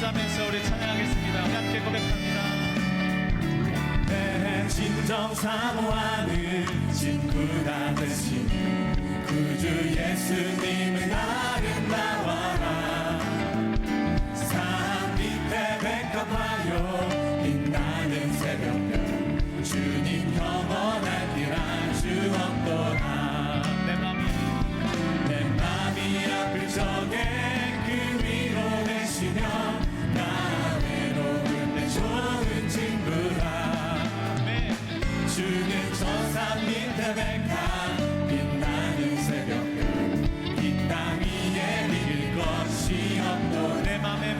박수하면서 우리 찬양하겠습니다. 우리 함께 고백합니다. 내 진정 사모하는 친구가 되시는 구주 예수님은 아름다워라. 산 밑에 백합하여 빛나는 새벽별 주님 영원한 길 알 수 없도다. 내 맘이 아플 적에 그 위로 되시며 나 외로울 때 좋은 친구라. 주는 저 산 밑에 백합 빛나는 새벽별 이 땅 위에 잃을 것이 없도. 내 맘의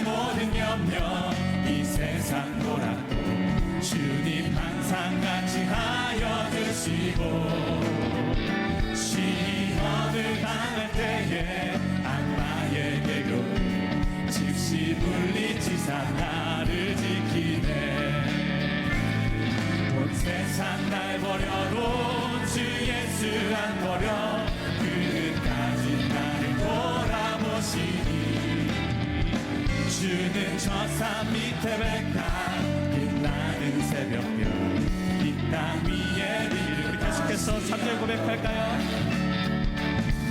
모든 염려 이 세상 보라도 주님 항상 같이 하여 주시고, 시험을 당할 때에 악마의 계교를 즉시 물리치사 나를 지키네. 온 세상 날 버려도 주 예수 안 버려 끝까지 나를 돌아보시니. 주는 저 산 밑에 백합 빛나는 새벽별 이 땅 위에 우리 계속해서 3절 고백할까요?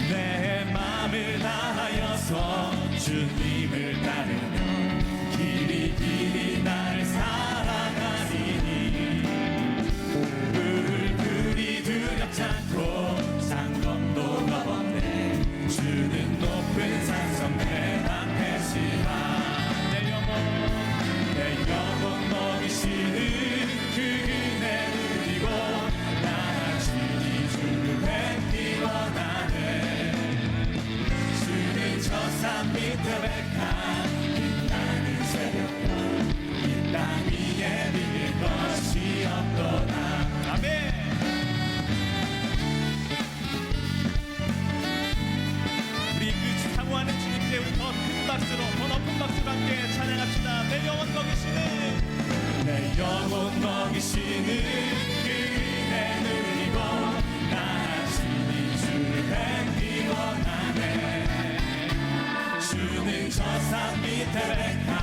내 마음을 다하여서 주님을 따르며 길이 길이 나를 살아가리니. 그리 두렵지 않고 상검도 겁없네. 주는 높은 산성 내 앞에시라. 내 영혼 먹이시는 그 은혜 누리고 나 주니 주를 뵙기 원하네. 주는 저 산 밑에 백합 빛나는 새벽별 이 땅 위에 믿을 것이 없도다. 아멘. 우리 그 사모하는 주님께 우리 더 큰 박수로, 더 높은 박수로 함께 찬양합시다. 내 영혼 먹이시는, 내 영혼 먹이시는 그 은혜 누리고 나 주니 주를 뵙기 원하네. 주는 저 산 밑에 백합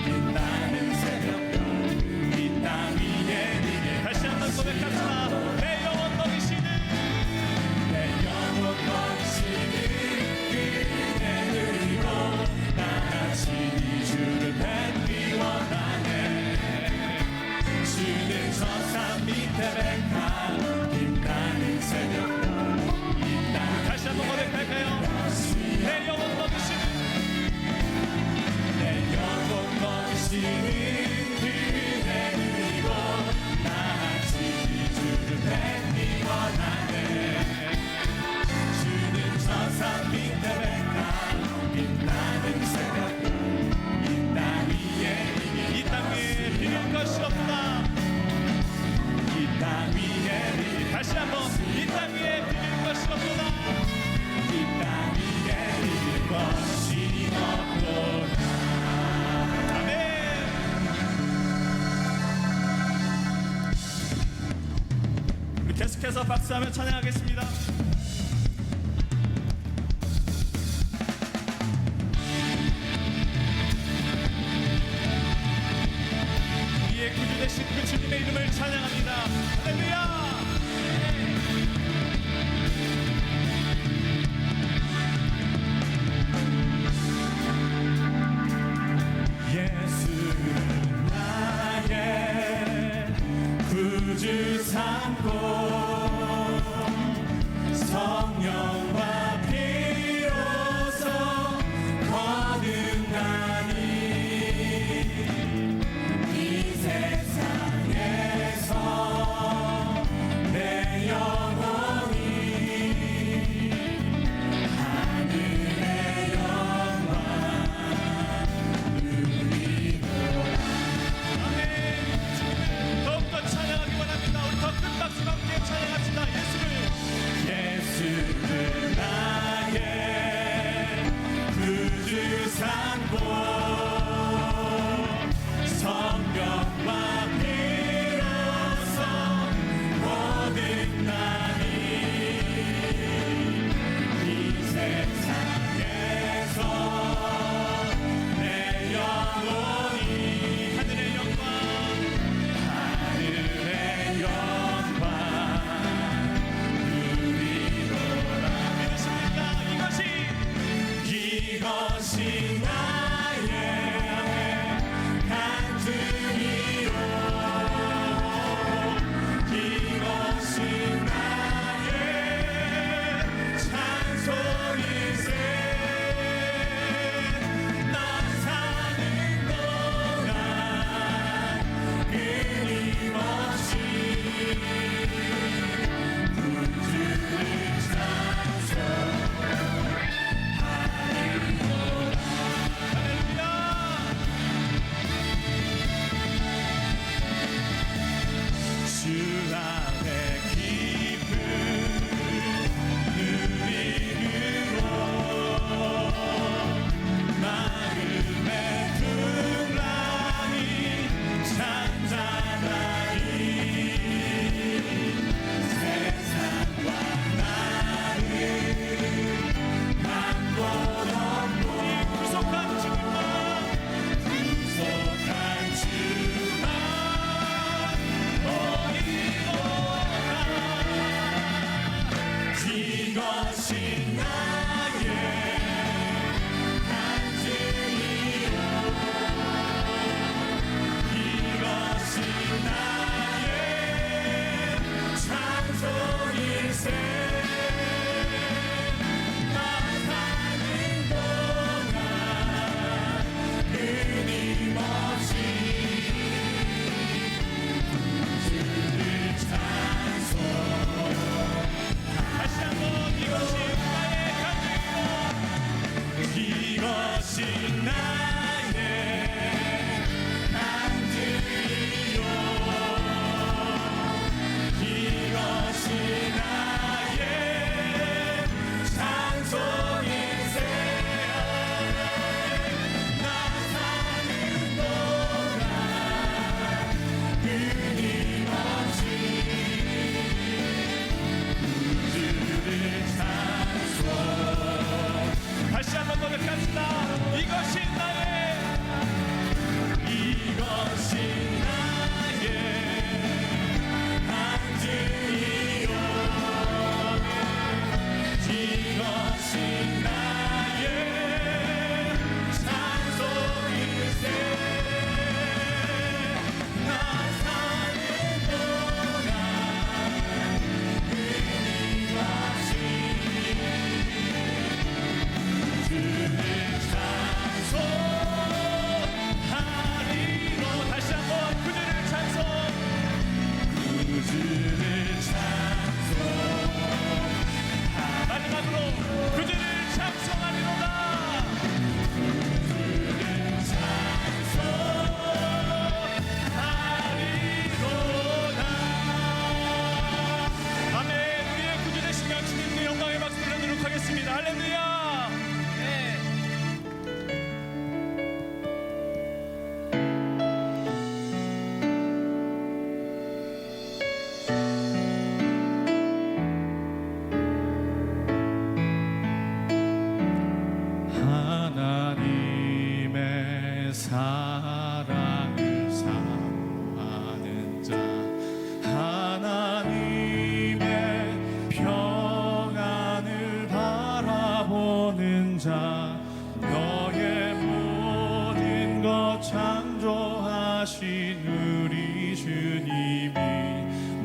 빛나는 새벽별 이 땅 위에 니게. 다시 한번 고백합시다. 내 영혼 먹이시는, 내 영혼 먹이시는 그 은혜 누리고 나 주니 주를 뵙기 원하네. 주는 저 산 밑에 백합 빛나는 새벽별 이 땅. 다시 한번 고백할까요? 내 영혼 먹이시는, 내 영혼 먹이시는 그 은혜 누리고 나 주니 주를 뵙기 원하네. 주는 저 산 밑에 백합 빛나는 새벽별 이 땅 위에 이 땅 위에 비릴 것이 없다. 이 땅 위에 믿을 다시 한번 이 땅 위에 비릴 것이 없다. 이 땅 위에 믿을 것이 없도다. 아멘. 우리 계속해서 박수하며 찬양하겠습니다. 우리의 구주 되신 그 주님의 이름을 찬양합니다. 할렐루야. 예수는 나의 구주 삼고 성령과 피로서 거듭나니. 이 세상에서 나의 간증이요 이것이 나의 찬송일세 나 사는 동안 끊임없이 주를 찬송 다시 한번 이것이 나의 간증이요 이것이 나의 간증이요 이것이 나의 찬송일세 나 사는 동안 끊임없이 주를 찬송 다시 한번 고백합시다. 이것이 나의 이것이 나의 간증이요 이것이 나의 찬송일세 나 사는 동안 끊임없이 주를 찬송하리로 다시 한번 그들을 찬송 주를 찬송 마지막으로 그들을 찬송하리로다. 찬송하리로다. 아멘. 우리의 구주 되신 주님께 영광의 박수 드리도록 하겠습니다. 할렐루야. 네. 하나님의 사랑을 사모하는 자 하나님의 평안을 바라보는 자 너의 모든 것 창조하신 우리 주님이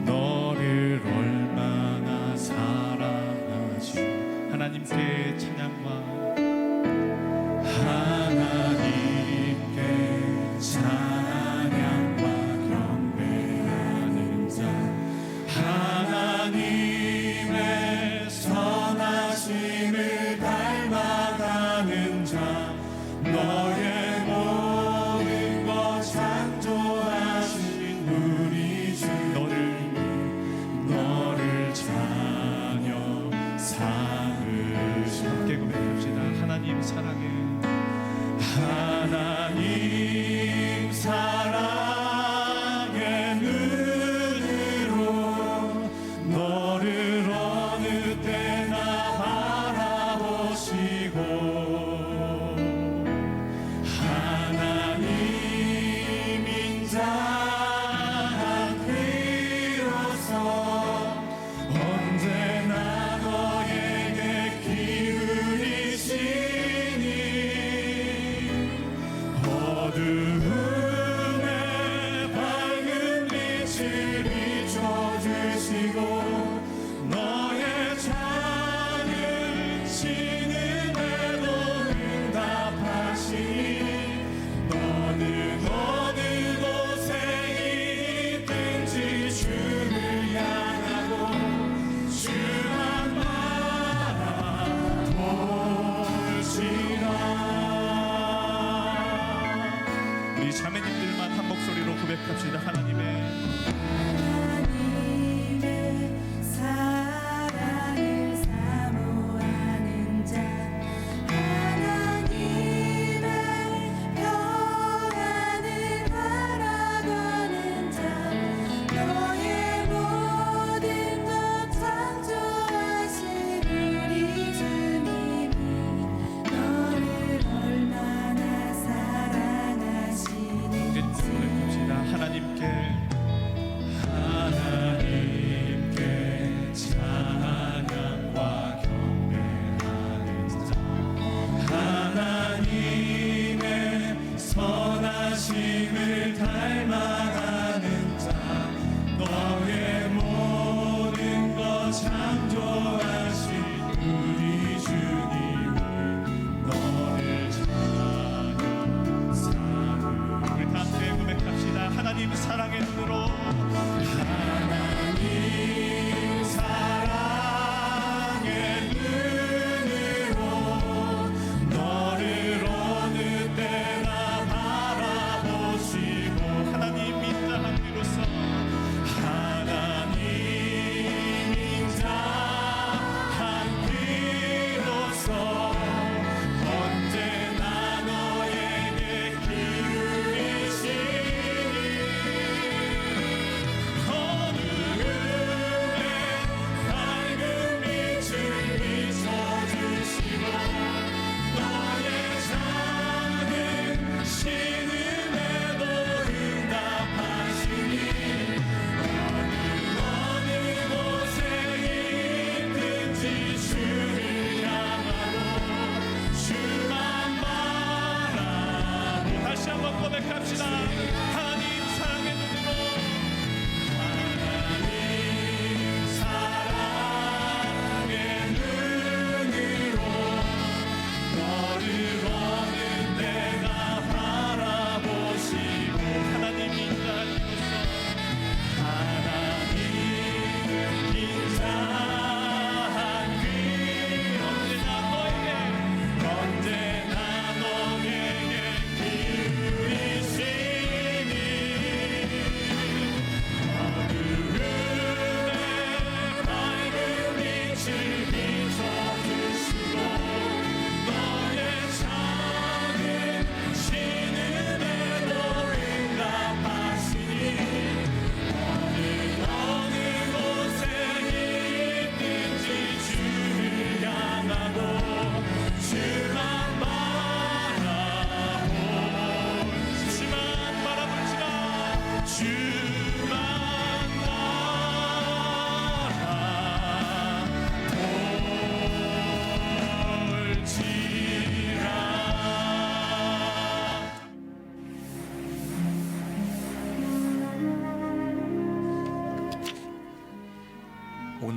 너를 얼마나 사랑하시 하나님께 찬양과 하나님께 찬양과 경배하는 자 하나님의 선하심을 닮아가는 자 너의 모든 것 창조하신 우리 주 너를 자녀 삼으시 함께 고백합시다.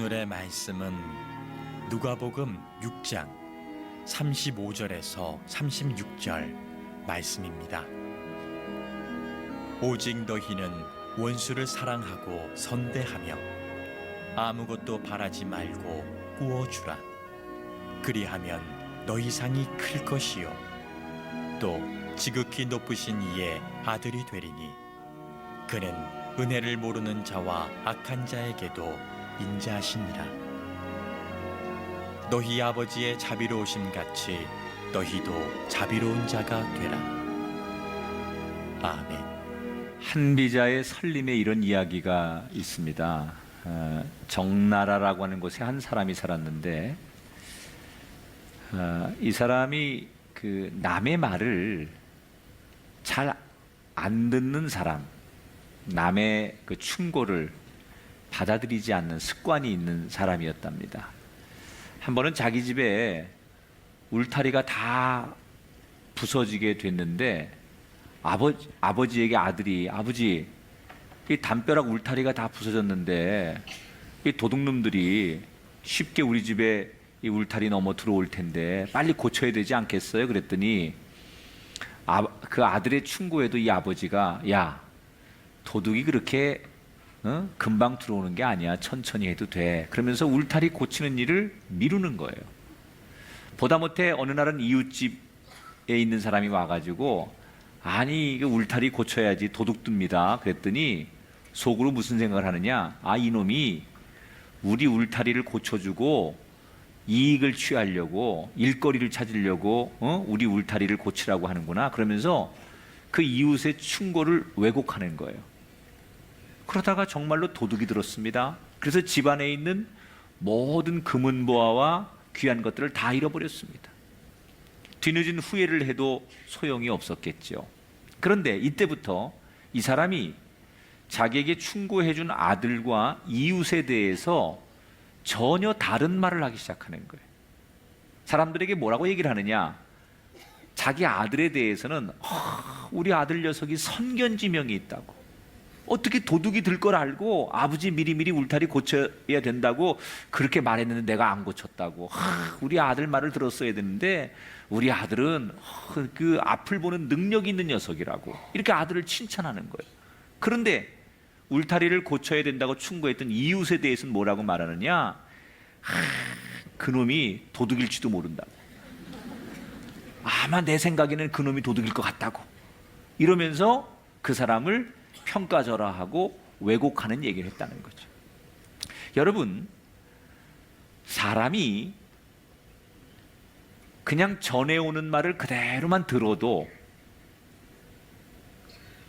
오늘의 말씀은 누가복음 6장 35절에서 36절 말씀입니다. 오직 너희는 원수를 사랑하고 선대하며 아무것도 바라지 말고 꾸어주라. 그리하면 너희 상이 클 것이요 또 지극히 높으신 이의 아들이 되리니 그는 은혜를 모르는 자와 악한 자에게도 인자하시니라. 너희 아버지의 자비로우심 같이 너희도 자비로운 자가 되라. 아멘. 한비자의 설림에 이런 이야기가 있습니다. 정나라라고 하는 곳에 한 사람이 살았는데 이 사람이 그 남의 말을 잘 안 듣는 사람, 남의 그 충고를 받아들이지 않는 습관이 있는 사람이었답니다. 한 번은 자기 집에 울타리가 다 부서지게 됐는데 아버지에게 아들이, 아버지, 이 담벼락 울타리가 다 부서졌는데 이 도둑놈들이 쉽게 우리 집에 이 울타리 넘어 들어올 텐데 빨리 고쳐야 되지 않겠어요? 그랬더니 그 아들의 충고에도 이 아버지가, 야, 도둑이 그렇게 금방 들어오는 게 아니야. 천천히 해도 돼. 그러면서 울타리 고치는 일을 미루는 거예요. 보다 못해 어느 날은 이웃집에 있는 사람이 와가지고, 아니 이거 울타리 고쳐야지, 도둑 듭니다. 그랬더니 속으로 무슨 생각을 하느냐, 아, 이놈이 우리 울타리를 고쳐주고 이익을 취하려고, 일거리를 찾으려고 우리 울타리를 고치라고 하는구나. 그러면서 그 이웃의 충고를 왜곡하는 거예요. 그러다가 정말로 도둑이 들었습니다. 그래서 집안에 있는 모든 금은보화와 귀한 것들을 다 잃어버렸습니다. 뒤늦은 후회를 해도 소용이 없었겠죠. 그런데 이때부터 이 사람이 자기에게 충고해준 아들과 이웃에 대해서 전혀 다른 말을 하기 시작하는 거예요. 사람들에게 뭐라고 얘기를 하느냐, 자기 아들에 대해서는 우리 아들 녀석이 선견지명이 있다고, 어떻게 도둑이 들 걸 알고 아버지 미리미리 울타리 고쳐야 된다고 그렇게 말했는데 내가 안 고쳤다고, 우리 아들 말을 들었어야 되는데 우리 아들은 그 앞을 보는 능력이 있는 녀석이라고, 이렇게 아들을 칭찬하는 거예요. 그런데 울타리를 고쳐야 된다고 충고했던 이웃에 대해서는 뭐라고 말하느냐, 그놈이 도둑일지도 모른다고, 아마 내 생각에는 그놈이 도둑일 것 같다고, 이러면서 그 사람을 평가절하하고 왜곡하는 얘기를 했다는 거죠. 여러분, 사람이 그냥 전해오는 말을 그대로만 들어도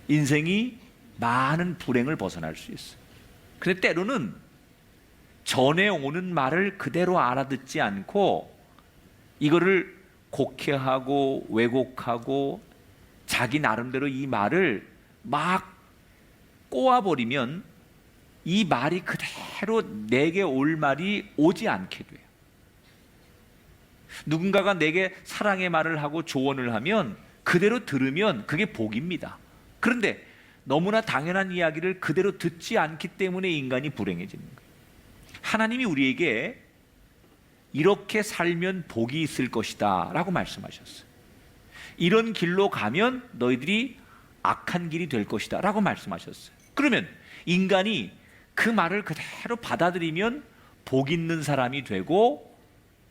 인생이 많은 불행을 벗어날 수 있어요. 근데 때로는 전해오는 말을 그대로 알아듣지 않고 이거를 곡해하고 왜곡하고 자기 나름대로 이 말을 막 꼬아버리면 이 말이 그대로 내게 올 말이 오지 않게 돼요. 누군가가 내게 사랑의 말을 하고 조언을 하면 그대로 들으면 그게 복입니다. 그런데 너무나 당연한 이야기를 그대로 듣지 않기 때문에 인간이 불행해지는 거예요. 하나님이 우리에게 이렇게 살면 복이 있을 것이다 라고 말씀하셨어요. 이런 길로 가면 너희들이 악한 길이 될 것이다 라고 말씀하셨어요. 그러면 인간이 그 말을 그대로 받아들이면 복 있는 사람이 되고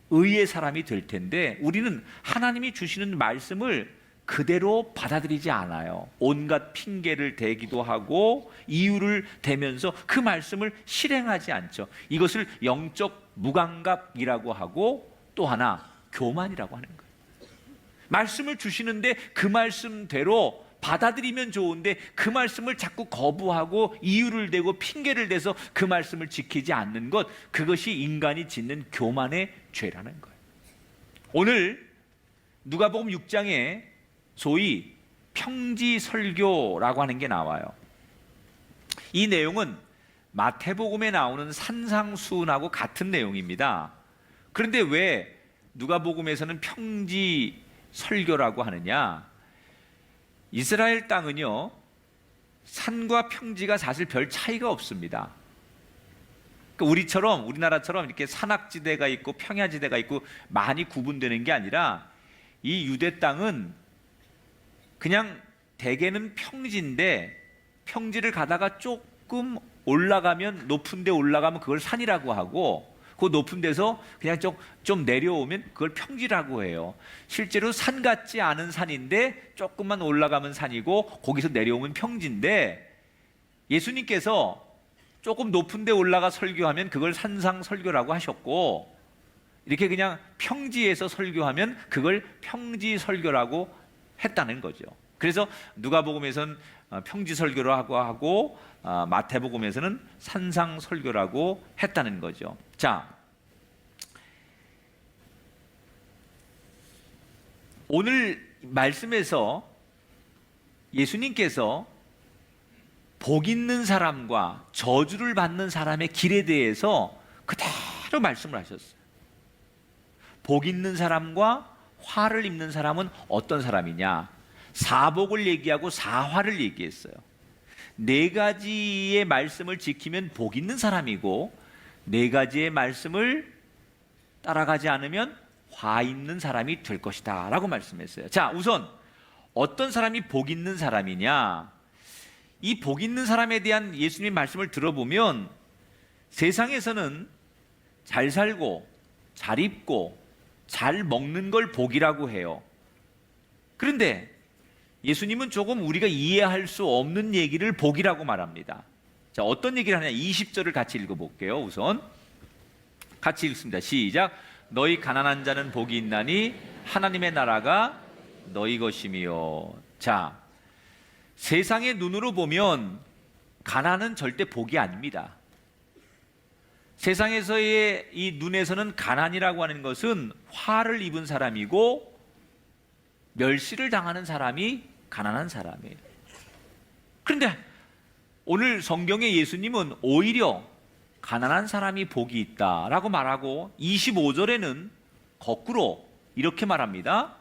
의의 사람이 될 텐데, 우리는 하나님이 주시는 말씀을 그대로 받아들이지 않아요. 온갖 핑계를 대기도 하고 이유를 대면서 그 말씀을 실행하지 않죠. 이것을 영적 무감각이라고 하고 또 하나 교만이라고 하는 거예요. 말씀을 주시는데 그 말씀대로 받아들이면 좋은데 그 말씀을 자꾸 거부하고 이유를 대고 핑계를 대서 그 말씀을 지키지 않는 것, 그것이 인간이 짓는 교만의 죄라는 거예요. 오늘 누가복음 6장에 소위 평지설교라고 하는 게 나와요. 이 내용은 마태복음에 나오는 산상수훈하고 같은 내용입니다. 그런데 왜 누가복음에서는 평지설교라고 하느냐? 이스라엘 땅은요, 산과 평지가 사실 별 차이가 없습니다. 그러니까 우리나라처럼 이렇게 산악지대가 있고 평야지대가 있고 많이 구분되는 게 아니라 이 유대 땅은 그냥 대개는 평지인데 평지를 가다가 조금 올라가면 높은 데 올라가면 그걸 산이라고 하고 그 높은 데서 그냥 좀 내려오면 그걸 평지라고 해요. 실제로 산 같지 않은 산인데 조금만 올라가면 산이고 거기서 내려오면 평지인데 예수님께서 조금 높은 데 올라가 설교하면 그걸 산상 설교라고 하셨고 이렇게 그냥 평지에서 설교하면 그걸 평지 설교라고 했다는 거죠. 그래서 누가복음에서는 평지 설교라고 하고 마태복음에서는 산상 설교라고 했다는 거죠. 자, 오늘 말씀에서 예수님께서 복 있는 사람과 저주를 받는 사람의 길에 대해서 그대로 말씀을 하셨어요. 복 있는 사람과 화를 입는 사람은 어떤 사람이냐? 사복을 얘기하고 사화를 얘기했어요. 네 가지의 말씀을 지키면 복 있는 사람이고 네 가지의 말씀을 따라가지 않으면 화 있는 사람이 될 것이다 라고 말씀했어요. 자, 우선 어떤 사람이 복 있는 사람이냐? 이 복 있는 사람에 대한 예수님의 말씀을 들어보면 세상에서는 잘 살고 잘 입고 잘 먹는 걸 복이라고 해요. 그런데 예수님은 조금 우리가 이해할 수 없는 얘기를 복이라고 말합니다. 자, 어떤 얘기를 하냐? 20절을 같이 읽어볼게요. 우선 같이 읽습니다. 시작. 너희 가난한 자는 복이 있나니 하나님의 나라가 너희 것이며. 자, 세상의 눈으로 보면 가난은 절대 복이 아닙니다. 세상에서의 이 눈에서는 가난이라고 하는 것은 화를 입은 사람이고 멸시를 당하는 사람이 가난한 사람이에요. 그런데 오늘 성경의 예수님은 오히려 가난한 사람이 복이 있다라고 말하고 25절에는 거꾸로 이렇게 말합니다.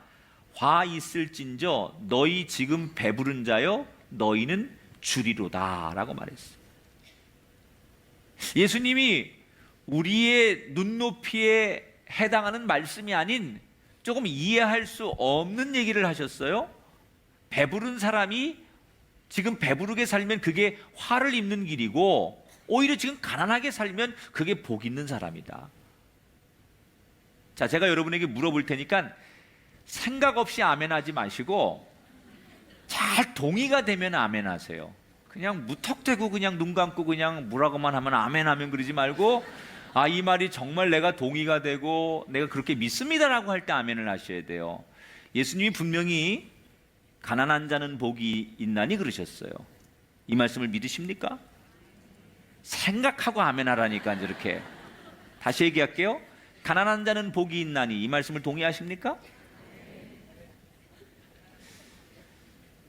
화 있을진저 너희 지금 배부른 자여 너희는 주리로다 라고 말했어요. 예수님이 우리의 눈높이에 해당하는 말씀이 아닌 조금 이해할 수 없는 얘기를 하셨어요. 배부른 사람이 지금 배부르게 살면 그게 화를 입는 길이고 오히려 지금 가난하게 살면 그게 복 있는 사람이다. 자, 제가 여러분에게 물어볼 테니까 생각 없이 아멘하지 마시고 잘 동의가 되면 아멘하세요. 그냥 무턱대고 그냥 눈 감고 그냥 뭐라고만 하면 아멘하면 그러지 말고 이 말이 정말 내가 동의가 되고 내가 그렇게 믿습니다라고 할 때 아멘을 하셔야 돼요. 예수님이 분명히 가난한 자는 복이 있나니 그러셨어요. 이 말씀을 믿으십니까? 생각하고 아멘하라니까 이렇게. 다시 얘기할게요. 가난한 자는 복이 있나니 이 말씀을 동의하십니까?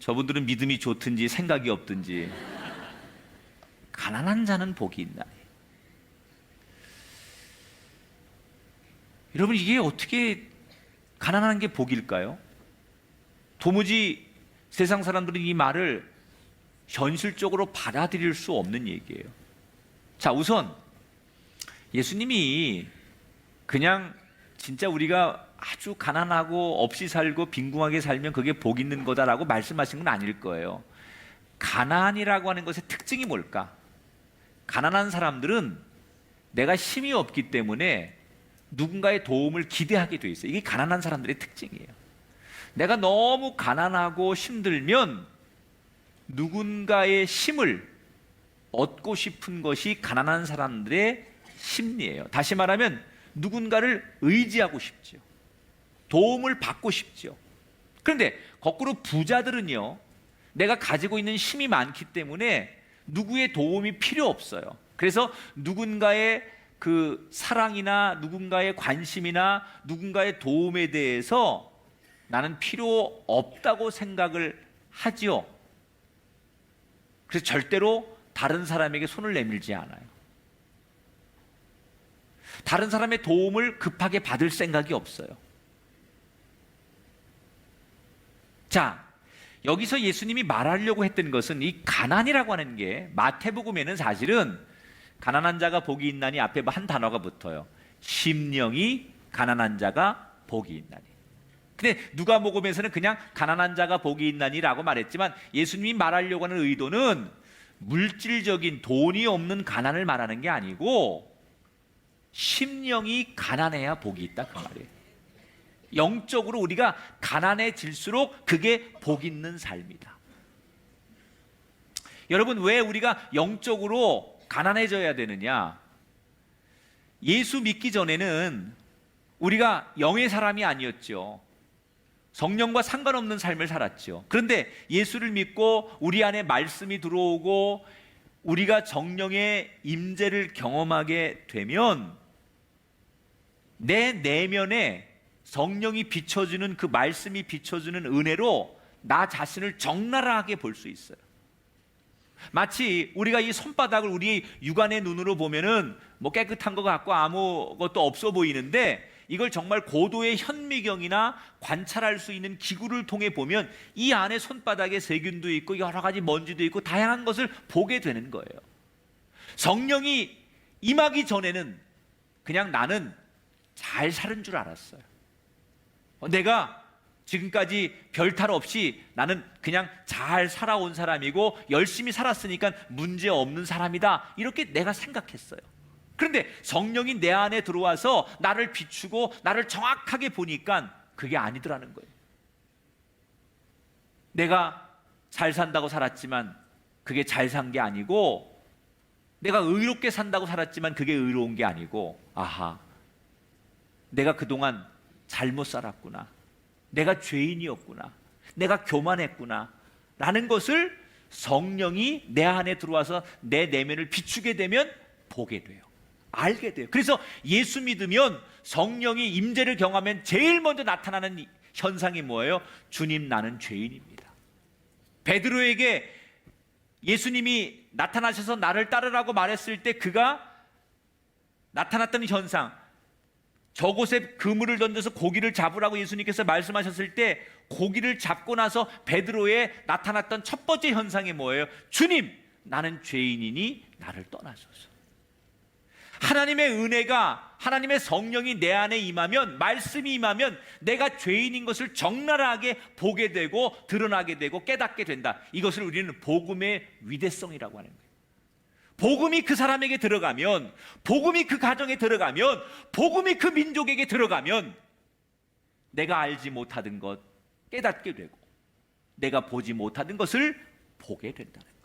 저분들은 믿음이 좋든지 생각이 없든지 가난한 자는 복이 있나니. 여러분, 이게 어떻게 가난한 게 복일까요? 도무지 세상 사람들은 이 말을 현실적으로 받아들일 수 없는 얘기예요. 자, 우선 예수님이 그냥 진짜 우리가 아주 가난하고 없이 살고 빈궁하게 살면 그게 복 있는 거다라고 말씀하신 건 아닐 거예요. 가난이라고 하는 것의 특징이 뭘까? 가난한 사람들은 내가 힘이 없기 때문에 누군가의 도움을 기대하게 돼 있어요. 이게 가난한 사람들의 특징이에요. 내가 너무 가난하고 힘들면 누군가의 힘을 얻고 싶은 것이 가난한 사람들의 심리예요. 다시 말하면 누군가를 의지하고 싶죠. 도움을 받고 싶죠. 그런데 거꾸로 부자들은요, 내가 가지고 있는 힘이 많기 때문에 누구의 도움이 필요 없어요. 그래서 누군가의 그 사랑이나 누군가의 관심이나 누군가의 도움에 대해서 나는 필요 없다고 생각을 하지요. 그래서 절대로 다른 사람에게 손을 내밀지 않아요. 다른 사람의 도움을 급하게 받을 생각이 없어요. 자, 여기서 예수님이 말하려고 했던 것은 이 가난이라고 하는 게 마태복음에는 사실은 가난한 자가 복이 있나니 앞에 한 단어가 붙어요. 심령이 가난한 자가 복이 있나니. 근데 누가복음에서는 그냥 가난한 자가 복이 있나니라고 말했지만 예수님이 말하려고 하는 의도는 물질적인 돈이 없는 가난을 말하는 게 아니고 심령이 가난해야 복이 있다 그 말이에요. 영적으로 우리가 가난해질수록 그게 복 있는 삶이다. 여러분, 왜 우리가 영적으로 가난해져야 되느냐? 예수 믿기 전에는 우리가 영의 사람이 아니었죠. 성령과 상관없는 삶을 살았죠. 그런데 예수를 믿고 우리 안에 말씀이 들어오고 우리가 성령의 임재를 경험하게 되면 내 내면에 성령이 비춰주는 그 말씀이 비춰주는 은혜로 나 자신을 적나라하게 볼 수 있어요. 마치 우리가 이 손바닥을 우리 육안의 눈으로 보면은 뭐 깨끗한 것 같고 아무것도 없어 보이는데 이걸 정말 고도의 현미경이나 관찰할 수 있는 기구를 통해 보면 이 안에 손바닥에 세균도 있고 여러 가지 먼지도 있고 다양한 것을 보게 되는 거예요. 성령이 임하기 전에는 그냥 나는 잘 사는 줄 알았어요. 내가 지금까지 별탈 없이 나는 그냥 잘 살아온 사람이고 열심히 살았으니까 문제 없는 사람이다, 이렇게 내가 생각했어요. 그런데 성령이 내 안에 들어와서 나를 비추고 나를 정확하게 보니까 그게 아니더라는 거예요. 내가 잘 산다고 살았지만 그게 잘 산 게 아니고, 내가 의롭게 산다고 살았지만 그게 의로운 게 아니고, 아하, 내가 그동안 잘못 살았구나, 내가 죄인이었구나, 내가 교만했구나 라는 것을 성령이 내 안에 들어와서 내 내면을 비추게 되면 보게 돼요. 알게 돼요. 그래서 예수 믿으면 성령이 임재를 경험하면 제일 먼저 나타나는 현상이 뭐예요? 주님, 나는 죄인입니다. 베드로에게 예수님이 나타나셔서 나를 따르라고 말했을 때 그가 나타났던 현상, 저곳에 그물을 던져서 고기를 잡으라고 예수님께서 말씀하셨을 때 고기를 잡고 나서 베드로에 나타났던 첫 번째 현상이 뭐예요? 주님, 나는 죄인이니 나를 떠나소서. 하나님의 은혜가, 하나님의 성령이 내 안에 임하면, 말씀이 임하면 내가 죄인인 것을 적나라하게 보게 되고 드러나게 되고 깨닫게 된다. 이것을 우리는 복음의 위대성이라고 하는 거예요. 복음이 그 사람에게 들어가면, 복음이 그 가정에 들어가면, 복음이 그 민족에게 들어가면 내가 알지 못하던 것 깨닫게 되고 내가 보지 못하던 것을 보게 된다는 거예요.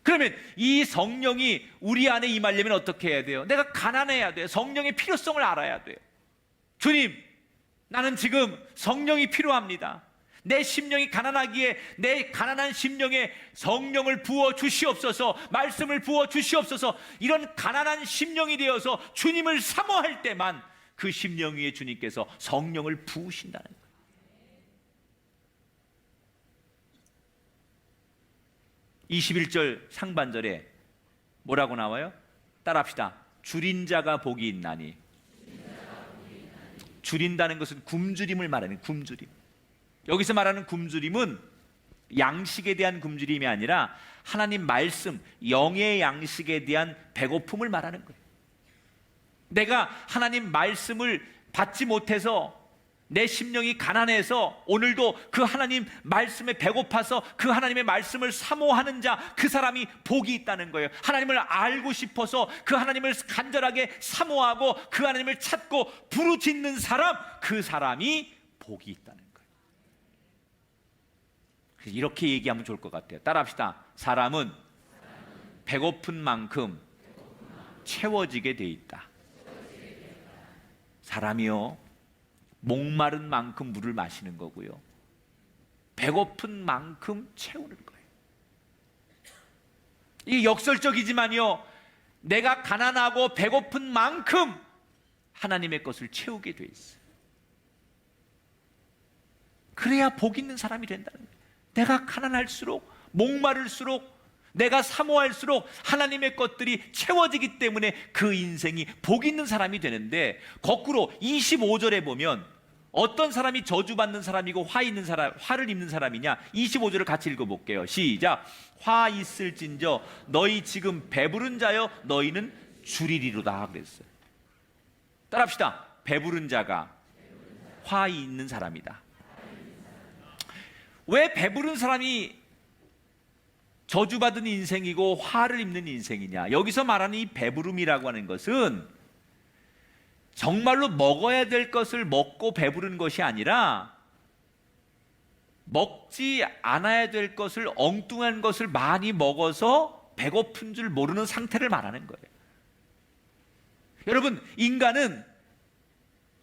그러면 이 성령이 우리 안에 임하려면 어떻게 해야 돼요? 내가 가난해야 돼요. 성령의 필요성을 알아야 돼요. 주님, 나는 지금 성령이 필요합니다. 내 심령이 가난하기에 내 가난한 심령에 성령을 부어 주시옵소서, 말씀을 부어 주시옵소서. 이런 가난한 심령이 되어서 주님을 사모할 때만 그 심령 위에 주님께서 성령을 부으신다는 거예요. (21절) 상반절에 뭐라고 나와요? 따라합시다. 줄인 자가 복이 있나니. 줄인다는 것은 굶주림을 말하는, 굶주림. 여기서 말하는 굶주림은 양식에 대한 굶주림이 아니라 하나님 말씀, 영의 양식에 대한 배고픔을 말하는 거예요. 내가 하나님 말씀을 받지 못해서 내 심령이 가난해서 오늘도 그 하나님 말씀에 배고파서 그 하나님의 말씀을 사모하는 자, 그 사람이 복이 있다는 거예요. 하나님을 알고 싶어서 그 하나님을 간절하게 사모하고 그 하나님을 찾고 부르짖는 사람, 그 사람이 복이 있다는 거예요. 이렇게 얘기하면 좋을 것 같아요. 따라합시다. 사람은 배고픈 만큼 채워지게 돼 있다. 사람이요, 목마른 만큼 물을 마시는 거고요, 배고픈 만큼 채우는 거예요. 이게 역설적이지만요, 내가 가난하고 배고픈 만큼 하나님의 것을 채우게 돼 있어요. 그래야 복 있는 사람이 된다는 거예요. 내가 가난할수록, 목마를수록, 내가 사모할수록 하나님의 것들이 채워지기 때문에 그 인생이 복 있는 사람이 되는데, 거꾸로 25절에 보면 어떤 사람이 저주받는 사람이고 화를 입는 사람이냐? 25절을 같이 읽어볼게요. 시작. 화 있을진저 너희 지금 배부른 자여 너희는 줄이리로다 그랬어요. 따라합시다. 배부른 자가 화 있는 사람이다. 왜 배부른 사람이 저주받은 인생이고 화를 입는 인생이냐? 여기서 말하는 이 배부름이라고 하는 것은 정말로 먹어야 될 것을 먹고 배부른 것이 아니라 먹지 않아야 될 것을, 엉뚱한 것을 많이 먹어서 배고픈 줄 모르는 상태를 말하는 거예요. 여러분, 인간은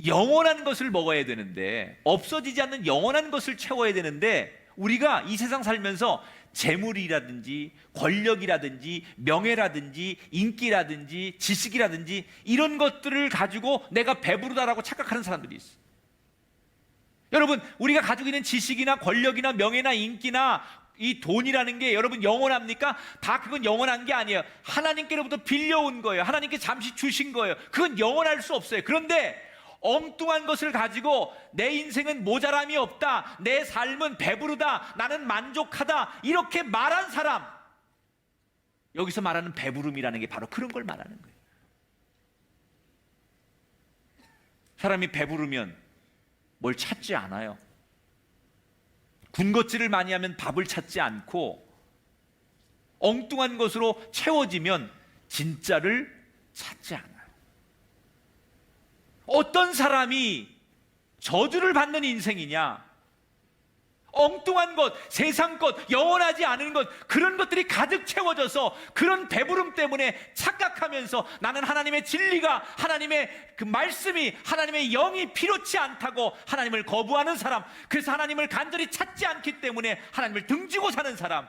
영원한 것을 먹어야 되는데, 없어지지 않는 영원한 것을 채워야 되는데, 우리가 이 세상 살면서 재물이라든지 권력이라든지 명예라든지 인기라든지 지식이라든지 이런 것들을 가지고 내가 배부르다라고 착각하는 사람들이 있어요. 여러분, 우리가 가지고 있는 지식이나 권력이나 명예나 인기나 이 돈이라는 게 여러분 영원합니까? 다 그건 영원한 게 아니에요. 하나님께로부터 빌려온 거예요. 하나님께 잠시 주신 거예요. 그건 영원할 수 없어요. 그런데 엉뚱한 것을 가지고 내 인생은 모자람이 없다, 내 삶은 배부르다, 나는 만족하다, 이렇게 말한 사람, 여기서 말하는 배부름이라는 게 바로 그런 걸 말하는 거예요. 사람이 배부르면 뭘 찾지 않아요. 군것질을 많이 하면 밥을 찾지 않고, 엉뚱한 것으로 채워지면 진짜를 찾지 않아요. 어떤 사람이 저주를 받는 인생이냐? 엉뚱한 것, 세상 것, 영원하지 않은 것, 그런 것들이 가득 채워져서 그런 배부름 때문에 착각하면서 나는 하나님의 진리가, 하나님의 그 말씀이, 하나님의 영이 필요치 않다고 하나님을 거부하는 사람, 그래서 하나님을 간절히 찾지 않기 때문에 하나님을 등지고 사는 사람,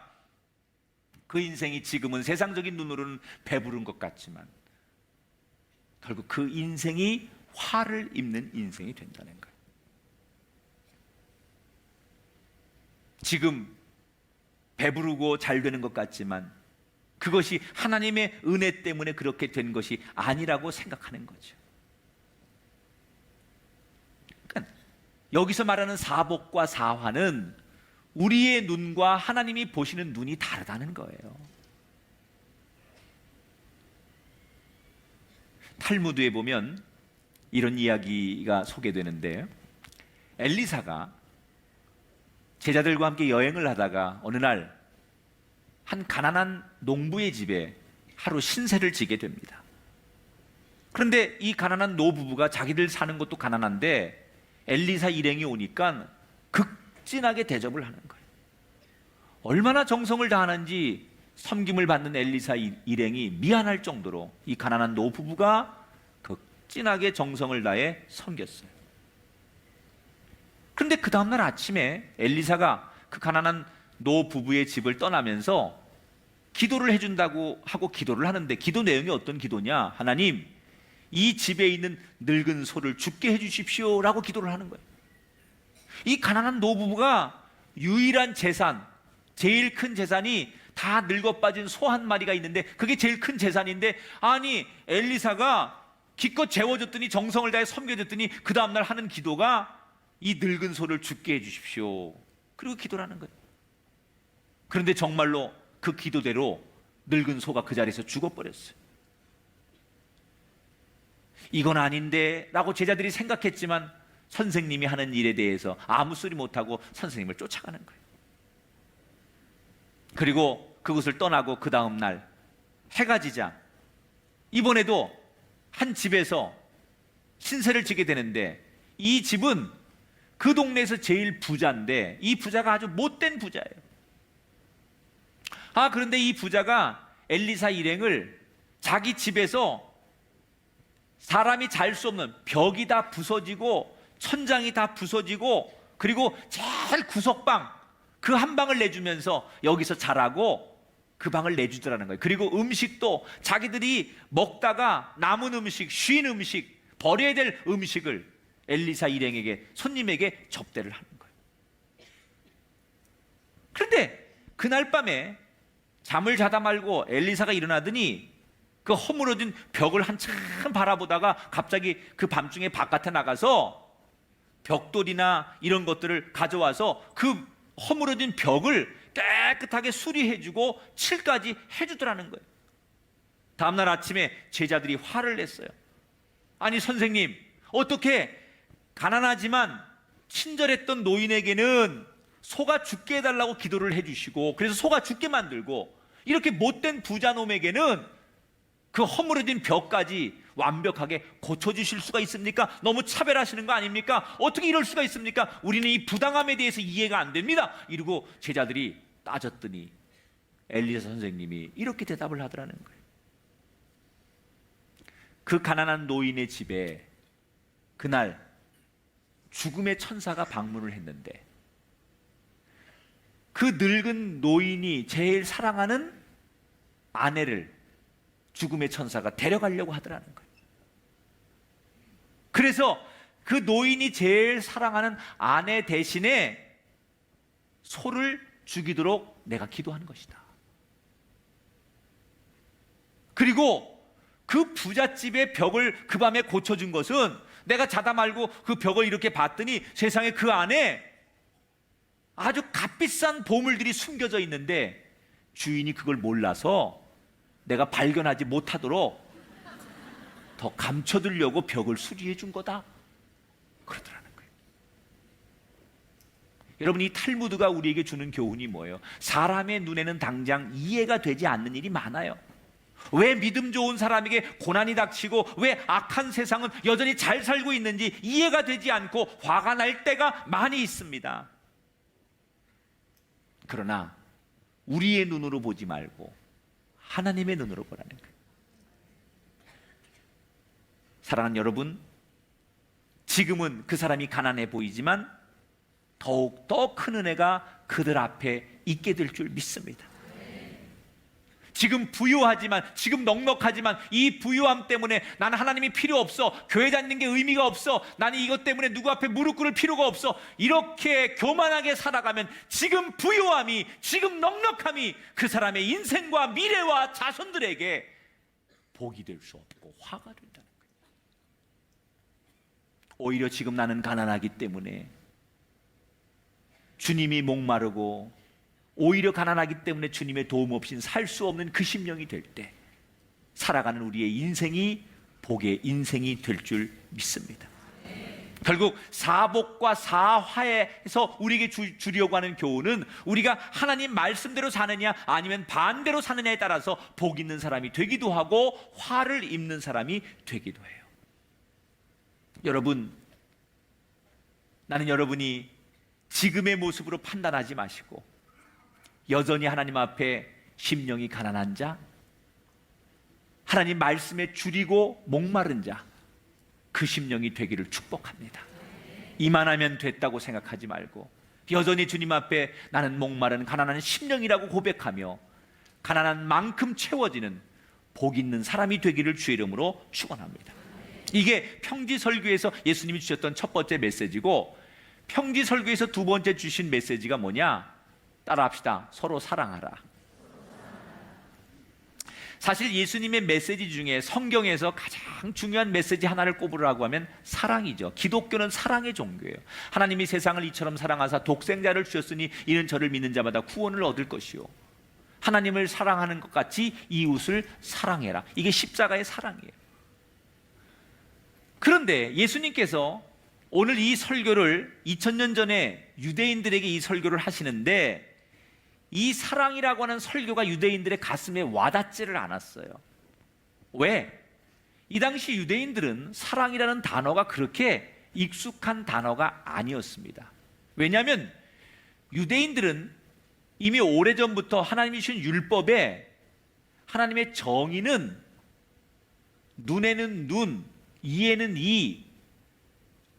그 인생이 지금은 세상적인 눈으로는 배부른 것 같지만 결국 그 인생이 화를 입는 인생이 된다는 거예요. 지금 배부르고 잘 되는 것 같지만 그것이 하나님의 은혜 때문에 그렇게 된 것이 아니라고 생각하는 거죠. 그러니까 여기서 말하는 사복과 사화는 우리의 눈과 하나님이 보시는 눈이 다르다는 거예요. 탈무드에 보면 이런 이야기가 소개되는데, 엘리사가 제자들과 함께 여행을 하다가 어느 날 한 가난한 농부의 집에 하루 신세를 지게 됩니다. 그런데 이 가난한 노부부가 자기들 사는 것도 가난한데 엘리사 일행이 오니까 극진하게 대접을 하는 거예요. 얼마나 정성을 다하는지 섬김을 받는 엘리사 일행이 미안할 정도로 이 가난한 노부부가 극진하게 정성을 다해 섬겼어요. 그런데 그 다음날 아침에 엘리사가 그 가난한 노부부의 집을 떠나면서 기도를 해준다고 하고 기도를 하는데, 기도 내용이 어떤 기도냐? 하나님, 이 집에 있는 늙은 소를 죽게 해주십시오 라고 기도를 하는 거예요. 이 가난한 노부부가 유일한 재산, 제일 큰 재산이 다 늙어 빠진 소 한 마리가 있는데 그게 제일 큰 재산인데, 아니 엘리사가 기껏 재워줬더니 정성을 다해 섬겨줬더니 그 다음날 하는 기도가 이 늙은 소를 죽게 해주십시오, 그리고 기도를 하는 거예요. 그런데 정말로 그 기도대로 늙은 소가 그 자리에서 죽어버렸어요. 이건 아닌데 라고 제자들이 생각했지만 선생님이 하는 일에 대해서 아무 소리 못하고 선생님을 쫓아가는 거예요. 그리고 그곳을 떠나고 그 다음 날 해가 지자 이번에도 한 집에서 신세를 지게 되는데, 이 집은 그 동네에서 제일 부자인데 이 부자가 아주 못된 부자예요. 그런데 이 부자가 엘리사 일행을 자기 집에서 사람이 잘 수 없는, 벽이 다 부서지고 천장이 다 부서지고 그리고 제일 구석방 그 한 방을 내주면서 여기서 자라고 그 방을 내주더라는 거예요. 그리고 음식도 자기들이 먹다가 남은 음식, 쉰 음식, 버려야 될 음식을 엘리사 일행에게, 손님에게 접대를 하는 거예요. 그런데 그날 밤에 잠을 자다 말고 엘리사가 일어나더니 그 허물어진 벽을 한참 바라보다가 갑자기 그 밤중에 바깥에 나가서 벽돌이나 이런 것들을 가져와서 그 허물어진 벽을 깨끗하게 수리해주고 칠까지 해주더라는 거예요. 다음날 아침에 제자들이 화를 냈어요. 아니 선생님, 어떻게 가난하지만 친절했던 노인에게는 소가 죽게 해달라고 기도를 해주시고 그래서 소가 죽게 만들고, 이렇게 못된 부자놈에게는 그 허물어진 벽까지 완벽하게 고쳐주실 수가 있습니까? 너무 차별하시는 거 아닙니까? 어떻게 이럴 수가 있습니까? 우리는 이 부당함에 대해서 이해가 안 됩니다. 이러고 제자들이 따졌더니 엘리야 선생님이 이렇게 대답을 하더라는 거예요. 그 가난한 노인의 집에 그날 죽음의 천사가 방문을 했는데 그 늙은 노인이 제일 사랑하는 아내를 죽음의 천사가 데려가려고 하더라는 거예요. 그래서 그 노인이 제일 사랑하는 아내 대신에 소를 죽이도록 내가 기도하는 것이다. 그리고 그 부잣집의 벽을 그 밤에 고쳐준 것은 내가 자다 말고 그 벽을 이렇게 봤더니 세상에 그 안에 아주 값비싼 보물들이 숨겨져 있는데 주인이 그걸 몰라서 내가 발견하지 못하도록 더 감춰두려고 벽을 수리해 준 거다, 그러더라는 거예요. 여러분, 이 탈무드가 우리에게 주는 교훈이 뭐예요? 사람의 눈에는 당장 이해가 되지 않는 일이 많아요. 왜 믿음 좋은 사람에게 고난이 닥치고 왜 악한 세상은 여전히 잘 살고 있는지 이해가 되지 않고 화가 날 때가 많이 있습니다. 그러나 우리의 눈으로 보지 말고 하나님의 눈으로 보라는 거예요. 사랑하는 여러분, 지금은 그 사람이 가난해 보이지만 더욱 더 큰 은혜가 그들 앞에 있게 될 줄 믿습니다. 지금 부유하지만, 지금 넉넉하지만 이 부유함 때문에 나는 하나님이 필요 없어, 교회 다니는 게 의미가 없어, 나는 이것 때문에 누구 앞에 무릎 꿇을 필요가 없어, 이렇게 교만하게 살아가면 지금 부유함이, 지금 넉넉함이 그 사람의 인생과 미래와 자손들에게 복이 될 수 없고 화가 된다는 거예요. 오히려 지금 나는 가난하기 때문에 주님이 목마르고 오히려 가난하기 때문에 주님의 도움 없이는 살 수 없는 그 심령이 될 때 살아가는 우리의 인생이 복의 인생이 될 줄 믿습니다. 결국 사복과 사화에서 우리에게 주려고 하는 교훈은 우리가 하나님 말씀대로 사느냐 아니면 반대로 사느냐에 따라서 복 있는 사람이 되기도 하고 화를 입는 사람이 되기도 해요. 여러분, 나는 여러분이 지금의 모습으로 판단하지 마시고 여전히 하나님 앞에 심령이 가난한 자, 하나님 말씀에 줄이고 목마른 자, 그 심령이 되기를 축복합니다. 이만하면 됐다고 생각하지 말고 여전히 주님 앞에 나는 목마른 가난한 심령이라고 고백하며 가난한 만큼 채워지는 복 있는 사람이 되기를 주의 이름으로 축원합니다. 이게 평지설교에서 예수님이 주셨던 첫 번째 메시지고, 평지설교에서 두 번째 주신 메시지가 뭐냐? 따라합시다. 서로 사랑하라. 사실 예수님의 메시지 중에 성경에서 가장 중요한 메시지 하나를 꼽으라고 하면 사랑이죠. 기독교는 사랑의 종교예요. 하나님이 세상을 이처럼 사랑하사 독생자를 주셨으니 이는 저를 믿는 자마다 구원을 얻을 것이요, 하나님을 사랑하는 것 같이 이웃을 사랑해라. 이게 십자가의 사랑이에요. 그런데 예수님께서 오늘 이 설교를 2000년 전에 유대인들에게 이 설교를 하시는데 이 사랑이라고 하는 설교가 유대인들의 가슴에 와닿지를 않았어요. 왜? 이 당시 유대인들은 사랑이라는 단어가 그렇게 익숙한 단어가 아니었습니다. 왜냐하면 유대인들은 이미 오래전부터 하나님이 주신 율법에 하나님의 정의는 눈에는 눈, 이에는 이,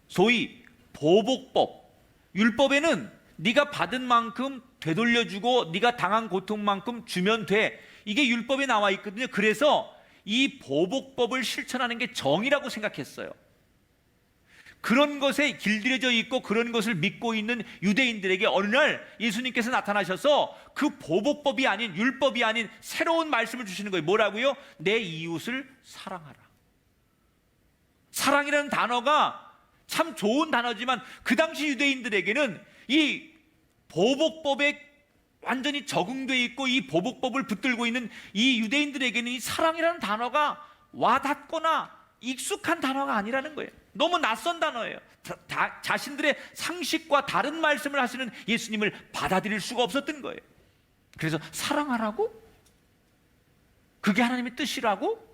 소위 보복법, 율법에는 네가 받은 만큼 되돌려주고 네가 당한 고통만큼 주면 돼, 이게 율법에 나와 있거든요. 그래서 이 보복법을 실천하는 게 정의라고 생각했어요. 그런 것에 길들여져 있고 그런 것을 믿고 있는 유대인들에게 어느 날 예수님께서 나타나셔서 그 보복법이 아닌, 율법이 아닌 새로운 말씀을 주시는 거예요. 뭐라고요? 내 이웃을 사랑하라. 사랑이라는 단어가 참 좋은 단어지만 그 당시 유대인들에게는 이 보복법에 완전히 적응돼 있고 이 보복법을 붙들고 있는 이 유대인들에게는 이 사랑이라는 단어가 와닿거나 익숙한 단어가 아니라는 거예요. 너무 낯선 단어예요. 자신들의 상식과 다른 말씀을 하시는 예수님을 받아들일 수가 없었던 거예요. 그래서 사랑하라고? 그게 하나님의 뜻이라고?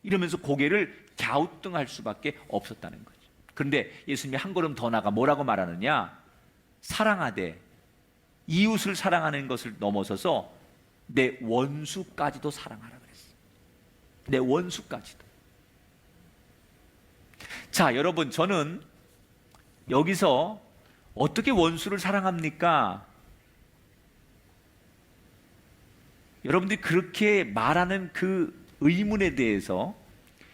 이러면서 고개를 갸우뚱할 수밖에 없었다는 거죠. 그런데 예수님이 한 걸음 더 나가 뭐라고 말하느냐? 사랑하되 이웃을 사랑하는 것을 넘어서서 내 원수까지도 사랑하라 그랬어요. 내 원수까지도. 자, 여러분, 저는 여기서 어떻게 원수를 사랑합니까? 여러분들이 그렇게 말하는 그 의문에 대해서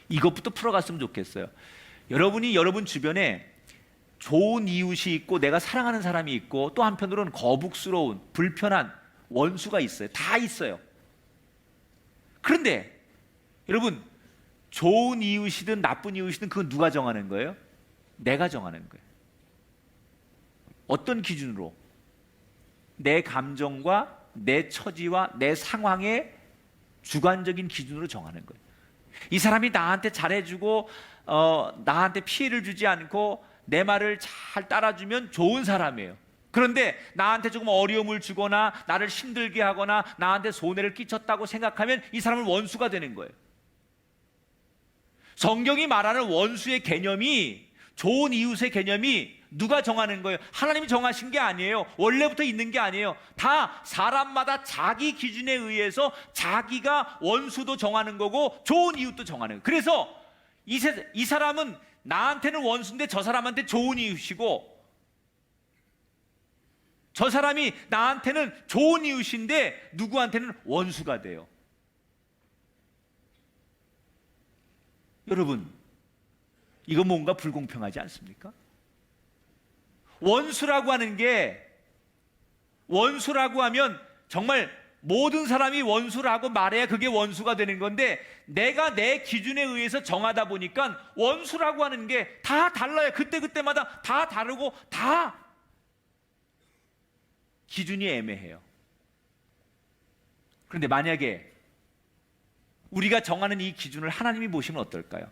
이것부터 풀어갔으면 좋겠어요. 여러분이 여러분 주변에 좋은 이웃이 있고 내가 사랑하는 사람이 있고 또 한편으로는 거북스러운 불편한 원수가 있어요. 다 있어요. 그런데 여러분, 좋은 이웃이든 나쁜 이웃이든 그건 누가 정하는 거예요? 내가 정하는 거예요. 어떤 기준으로? 내 감정과 내 처지와 내 상황의 주관적인 기준으로 정하는 거예요. 이 사람이 나한테 잘해주고 나한테 피해를 주지 않고 내 말을 잘 따라주면 좋은 사람이에요. 그런데 나한테 조금 어려움을 주거나 나를 힘들게 하거나 나한테 손해를 끼쳤다고 생각하면 이 사람은 원수가 되는 거예요. 성경이 말하는 원수의 개념이, 좋은 이웃의 개념이 누가 정하는 거예요? 하나님이 정하신 게 아니에요. 원래부터 있는 게 아니에요. 다 사람마다 자기 기준에 의해서 자기가 원수도 정하는 거고 좋은 이웃도 정하는 거예요. 그래서 이 사람은 나한테는 원수인데 저 사람한테 좋은 이웃이고, 저 사람이 나한테는 좋은 이웃인데 누구한테는 원수가 돼요. 여러분, 이거 뭔가 불공평하지 않습니까? 원수라고 하는 게, 원수라고 하면 정말 모든 사람이 원수라고 말해야 그게 원수가 되는 건데, 내가 내 기준에 의해서 정하다 보니까 원수라고 하는 게 다 달라요. 그때마다 다 다르고 다 기준이 애매해요. 그런데 만약에 우리가 정하는 이 기준을 하나님이 보시면 어떨까요?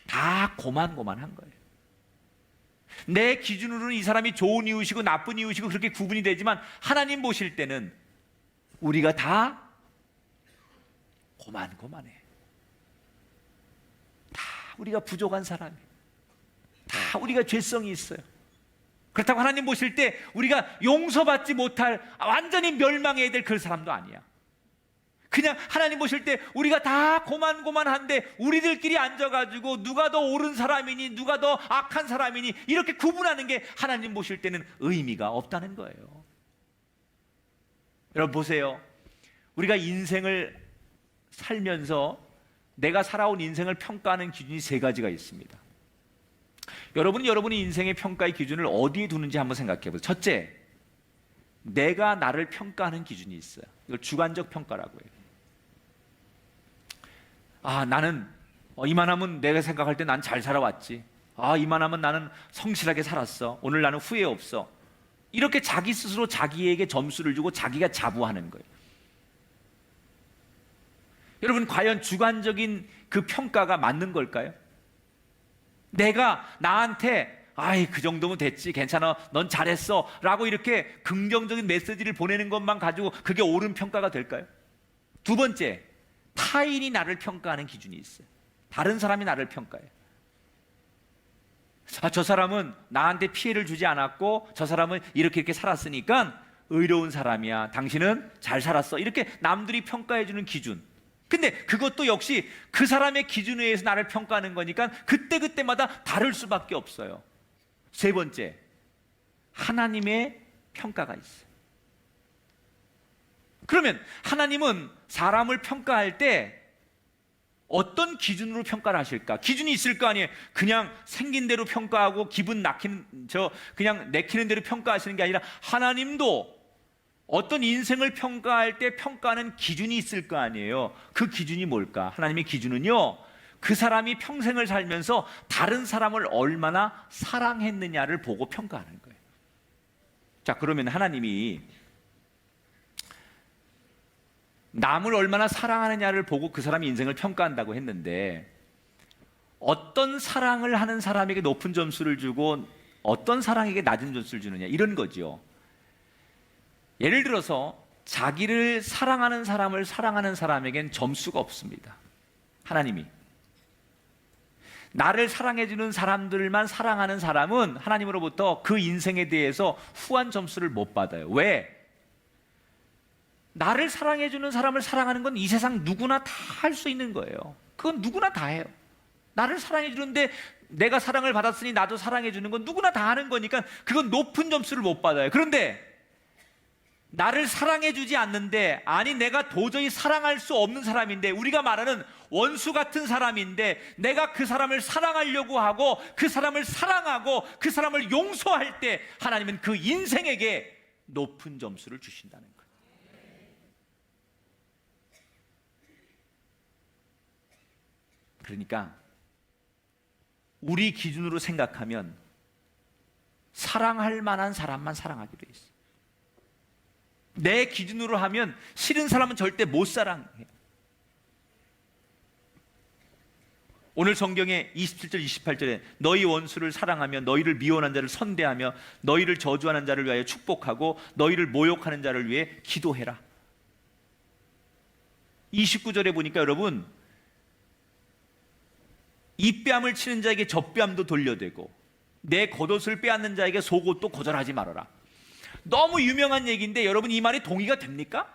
다 고만고만한 거예요. 내 기준으로는 이 사람이 좋은 이웃이고 나쁜 이웃이고 그렇게 구분이 되지만 하나님 보실 때는 우리가 다 고만고만해. 다 우리가 부족한 사람이에요. 다 우리가 죄성이 있어요. 그렇다고 하나님 보실 때 우리가 용서받지 못할, 완전히 멸망해야 될 그 사람도 아니야. 그냥 하나님 보실 때 우리가 다 고만고만한데 우리들끼리 앉아가지고 누가 더 옳은 사람이니 누가 더 악한 사람이니 이렇게 구분하는 게 하나님 보실 때는 의미가 없다는 거예요. 여러분 보세요. 우리가 인생을 살면서 내가 살아온 인생을 평가하는 기준이 세 가지가 있습니다. 여러분이 여러분의 인생의 평가의 기준을 어디에 두는지 한번 생각해 보세요. 첫째, 내가 나를 평가하는 기준이 있어요. 이걸 주관적 평가라고 해요. 나는 이만하면 내가 생각할 때 난 잘 살아왔지. 이만하면 나는 성실하게 살았어. 오늘 나는 후회 없어. 이렇게 자기 스스로 자기에게 점수를 주고 자기가 자부하는 거예요. 여러분, 과연 주관적인 그 평가가 맞는 걸까요? 내가 나한테 그 정도면 됐지, 괜찮아, 넌 잘했어 라고 이렇게 긍정적인 메시지를 보내는 것만 가지고 그게 옳은 평가가 될까요? 두 번째, 타인이 나를 평가하는 기준이 있어요. 다른 사람이 나를 평가해요. 저 사람은 나한테 피해를 주지 않았고 저 사람은 이렇게 살았으니까 의로운 사람이야, 당신은 잘 살았어, 이렇게 남들이 평가해 주는 기준. 근데 그것도 역시 그 사람의 기준에 의해서 나를 평가하는 거니까 그때마다 다를 수밖에 없어요. 세 번째, 하나님의 평가가 있어요. 그러면 하나님은 사람을 평가할 때 어떤 기준으로 평가를 하실까? 기준이 있을 거 아니에요. 그냥 생긴 대로 평가하고 기분 그냥 내키는 대로 평가하시는 게 아니라 하나님도 어떤 인생을 평가할 때 평가하는 기준이 있을 거 아니에요. 그 기준이 뭘까? 하나님의 기준은요, 그 사람이 평생을 살면서 다른 사람을 얼마나 사랑했느냐를 보고 평가하는 거예요. 자, 그러면 하나님이 남을 얼마나 사랑하느냐를 보고 그 사람의 인생을 평가한다고 했는데, 어떤 사랑을 하는 사람에게 높은 점수를 주고 어떤 사랑에게 낮은 점수를 주느냐, 이런 거죠. 예를 들어서 자기를 사랑하는 사람을 사랑하는 사람에겐 점수가 없습니다. 하나님이 나를 사랑해주는 사람들만 사랑하는 사람은 하나님으로부터 그 인생에 대해서 후한 점수를 못 받아요. 왜? 나를 사랑해주는 사람을 사랑하는 건 이 세상 누구나 다 할 수 있는 거예요. 그건 누구나 다 해요. 나를 사랑해주는데 내가 사랑을 받았으니 나도 사랑해주는 건 누구나 다 하는 거니까 그건 높은 점수를 못 받아요. 그런데 나를 사랑해주지 않는데, 아니 내가 도저히 사랑할 수 없는 사람인데, 우리가 말하는 원수 같은 사람인데 내가 그 사람을 사랑하려고 하고 그 사람을 사랑하고 그 사람을 용서할 때 하나님은 그 인생에게 높은 점수를 주신다는 거예요. 그러니까 우리 기준으로 생각하면 사랑할 만한 사람만 사랑하게 돼 있어요. 내 기준으로 하면 싫은 사람은 절대 못 사랑해요. 오늘 성경에 27절 28절에 너희 원수를 사랑하며 너희를 미워하는 자를 선대하며 너희를 저주하는 자를 위하여 축복하고 너희를 모욕하는 자를 위해 기도해라. 29절에 보니까 여러분, 이 뺨을 치는 자에게 저 뺨도 돌려대고 내 겉옷을 빼앗는 자에게 속옷도 거절하지 말아라. 너무 유명한 얘기인데 여러분, 이 말이 동의가 됩니까?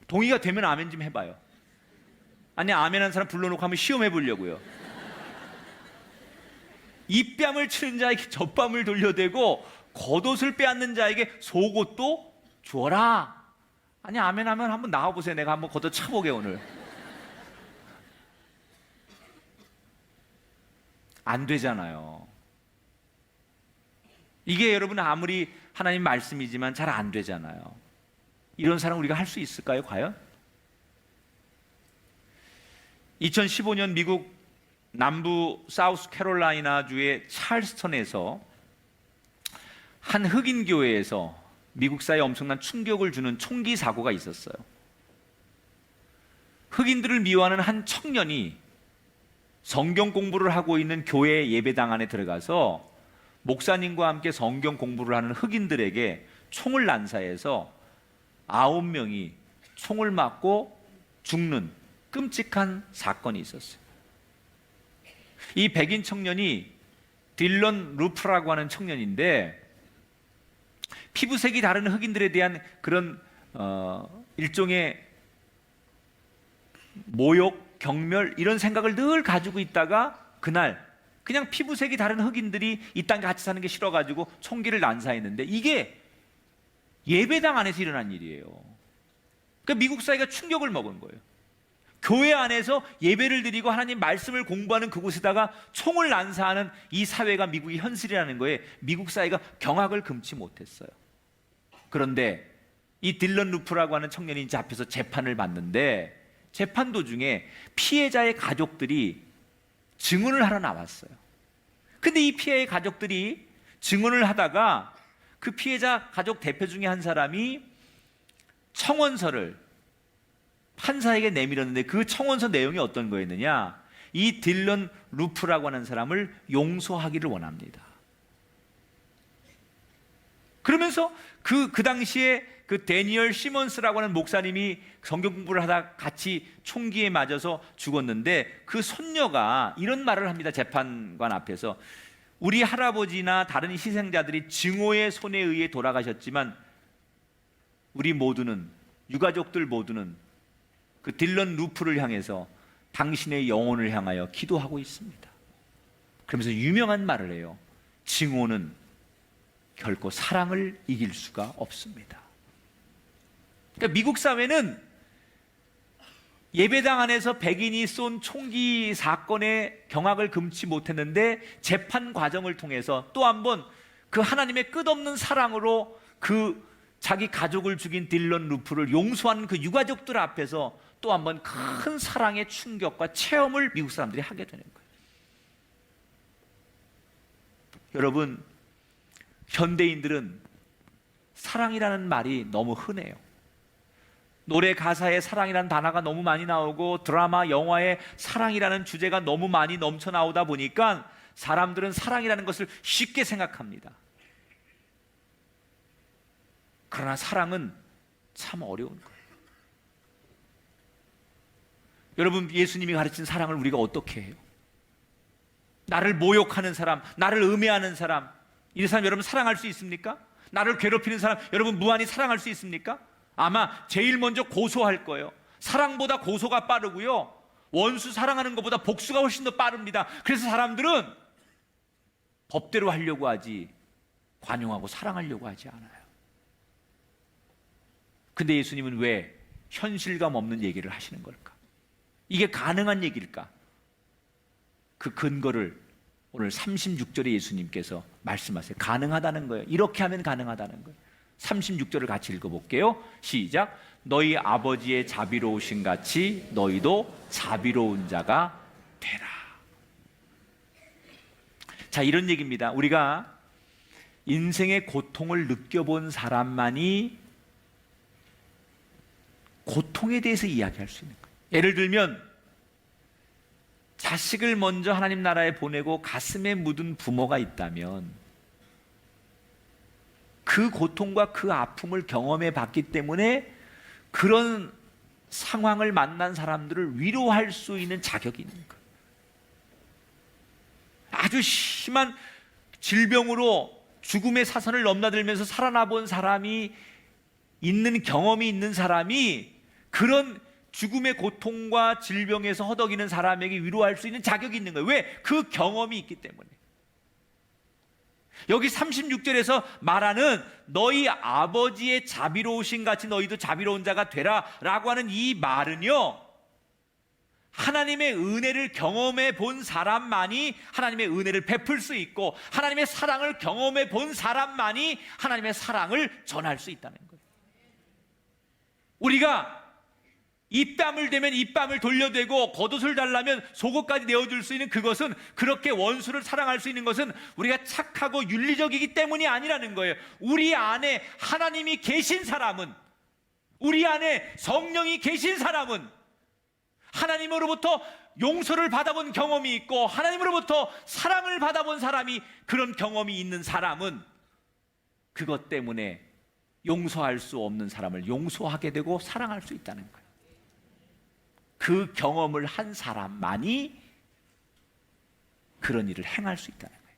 동의가 되면 아멘 좀 해봐요. 아니, 아멘한 사람 불러놓고 한번 시험해 보려고요. 이 뺨을 치는 자에게 저 뺨을 돌려대고 겉옷을 빼앗는 자에게 속옷도 주어라. 아니, 아멘하면 한번 나와보세요. 내가 한번 겉옷 차보게 오늘. 안 되잖아요. 이게 여러분 아무리 하나님 말씀이지만 잘 안 되잖아요. 이런 사람 우리가 할 수 있을까요, 과연? 2015년 미국 남부 사우스캐롤라이나 주의 찰스턴에서 한 흑인 교회에서 미국 사회에 엄청난 충격을 주는 총기 사고가 있었어요. 흑인들을 미워하는 한 청년이 성경 공부를 하고 있는 교회 예배당 안에 들어가서 목사님과 함께 성경 공부를 하는 흑인들에게 총을 난사해서 9명이 총을 맞고 죽는 끔찍한 사건이 있었어요. 이 백인 청년이 딜런 루프라고 하는 청년인데, 피부색이 다른 흑인들에 대한 그런 일종의 모욕, 경멸, 이런 생각을 늘 가지고 있다가 그날 그냥 피부색이 다른 흑인들이 이 땅에 같이 사는 게 싫어가지고 총기를 난사했는데, 이게 예배당 안에서 일어난 일이에요. 그러니까 미국 사회가 충격을 먹은 거예요. 교회 안에서 예배를 드리고 하나님 말씀을 공부하는 그곳에다가 총을 난사하는 이 사회가 미국의 현실이라는 거에 미국 사회가 경악을 금치 못했어요. 그런데 이 딜런 루프라고 하는 청년이 이제 앞에서 재판을 받는데, 재판 도중에 피해자의 가족들이 증언을 하러 나왔어요. 근데 이 피해의 가족들이 증언을 하다가 그 피해자 가족 대표 중에 한 사람이 청원서를 판사에게 내밀었는데, 그 청원서 내용이 어떤 거였느냐, 이 딜런 루프라고 하는 사람을 용서하기를 원합니다. 그러면서 그 당시에 그 데니얼 시몬스라고 하는 목사님이 성경 공부를 하다 같이 총기에 맞아서 죽었는데, 그 손녀가 이런 말을 합니다. 재판관 앞에서 우리 할아버지나 다른 희생자들이 증오의 손에 의해 돌아가셨지만 우리 모두는, 유가족들 모두는 그 딜런 루프를 향해서 당신의 영혼을 향하여 기도하고 있습니다. 그러면서 유명한 말을 해요. 증오는 결코 사랑을 이길 수가 없습니다. 그러니까 미국 사회는 예배당 안에서 백인이 쏜 총기 사건에 경악을 금치 못했는데, 재판 과정을 통해서 또 한 번 그 하나님의 끝없는 사랑으로 그 자기 가족을 죽인 딜런 루프를 용서한 그 유가족들 앞에서 또 한 번 큰 사랑의 충격과 체험을 미국 사람들이 하게 되는 거예요. 여러분, 현대인들은 사랑이라는 말이 너무 흔해요. 노래 가사에 사랑이라는 단어가 너무 많이 나오고 드라마, 영화에 사랑이라는 주제가 너무 많이 넘쳐 나오다 보니까 사람들은 사랑이라는 것을 쉽게 생각합니다. 그러나 사랑은 참 어려운 거예요. 여러분, 예수님이 가르친 사랑을 우리가 어떻게 해요? 나를 모욕하는 사람, 나를 음해하는 사람, 이 사람 여러분 사랑할 수 있습니까? 나를 괴롭히는 사람 여러분 무한히 사랑할 수 있습니까? 아마 제일 먼저 고소할 거예요. 사랑보다 고소가 빠르고요, 원수 사랑하는 것보다 복수가 훨씬 더 빠릅니다. 그래서 사람들은 법대로 하려고 하지 관용하고 사랑하려고 하지 않아요. 근데 예수님은 왜 현실감 없는 얘기를 하시는 걸까? 이게 가능한 얘기일까? 그 근거를 오늘 36절에 예수님께서 말씀하세요. 가능하다는 거예요. 이렇게 하면 가능하다는 거예요. 36절을 같이 읽어볼게요. 시작. 너희 아버지의 자비로우신 같이 너희도 자비로운 자가 되라. 자, 이런 얘기입니다. 우리가 인생의 고통을 느껴본 사람만이 고통에 대해서 이야기할 수 있는 거예요. 예를 들면 자식을 먼저 하나님 나라에 보내고 가슴에 묻은 부모가 있다면 그 고통과 그 아픔을 경험해 봤기 때문에 그런 상황을 만난 사람들을 위로할 수 있는 자격이 있는 거예요. 아주 심한 질병으로 죽음의 사선을 넘나들면서 살아나 본 사람이 있는 경험이 있는 사람이 그런 죽음의 고통과 질병에서 허덕이는 사람에게 위로할 수 있는 자격이 있는 거예요. 왜? 그 경험이 있기 때문에. 여기 36절에서 말하는 너희 아버지의 자비로우신 같이 너희도 자비로운 자가 되라 라고 하는 이 말은요, 하나님의 은혜를 경험해 본 사람만이 하나님의 은혜를 베풀 수 있고 하나님의 사랑을 경험해 본 사람만이 하나님의 사랑을 전할 수 있다는 거예요. 우리가 입담을 대면 입담을 돌려대고 겉옷을 달라면 속옷까지 내어줄 수 있는 그것은, 그렇게 원수를 사랑할 수 있는 것은 우리가 착하고 윤리적이기 때문이 아니라는 거예요. 우리 안에 하나님이 계신 사람은, 우리 안에 성령이 계신 사람은, 하나님으로부터 용서를 받아본 경험이 있고 하나님으로부터 사랑을 받아본 사람이, 그런 경험이 있는 사람은 그것 때문에 용서할 수 없는 사람을 용서하게 되고 사랑할 수 있다는 거예요. 그 경험을 한 사람만이 그런 일을 행할 수 있다는 거예요.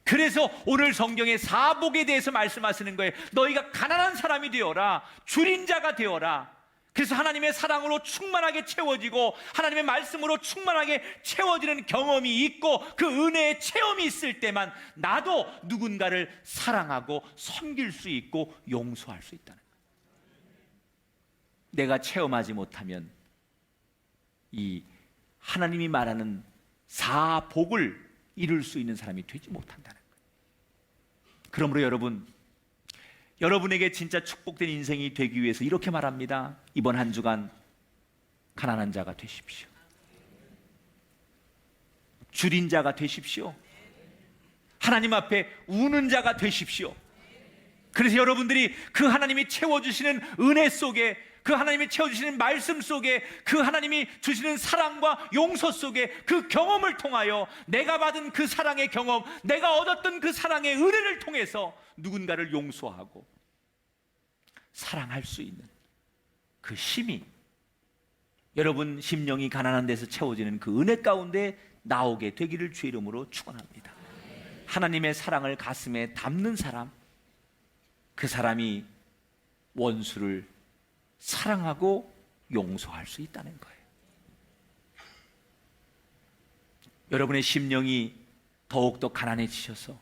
그래서 오늘 성경의 사복에 대해서 말씀하시는 거예요. 너희가 가난한 사람이 되어라, 줄인 자가 되어라. 그래서 하나님의 사랑으로 충만하게 채워지고 하나님의 말씀으로 충만하게 채워지는 경험이 있고 그 은혜의 체험이 있을 때만 나도 누군가를 사랑하고 섬길 수 있고 용서할 수 있다는 거예요. 내가 체험하지 못하면 이 하나님이 말하는 사복을 이룰 수 있는 사람이 되지 못한다는 거예요. 그러므로 여러분에게 진짜 축복된 인생이 되기 위해서 이렇게 말합니다. 이번 한 주간 가난한 자가 되십시오. 줄인 자가 되십시오. 하나님 앞에 우는 자가 되십시오. 그래서 여러분들이 그 하나님이 채워주시는 은혜 속에, 그 하나님이 채워주시는 말씀 속에, 그 하나님이 주시는 사랑과 용서 속에 그 경험을 통하여 내가 받은 그 사랑의 경험, 내가 얻었던 그 사랑의 은혜를 통해서 누군가를 용서하고 사랑할 수 있는 그 힘이 여러분 심령이 가난한 데서 채워지는 그 은혜 가운데 나오게 되기를 주의 이름으로 축원합니다. 하나님의 사랑을 가슴에 담는 사람, 그 사람이 원수를 사랑하고 용서할 수 있다는 거예요. 여러분의 심령이 더욱더 가난해지셔서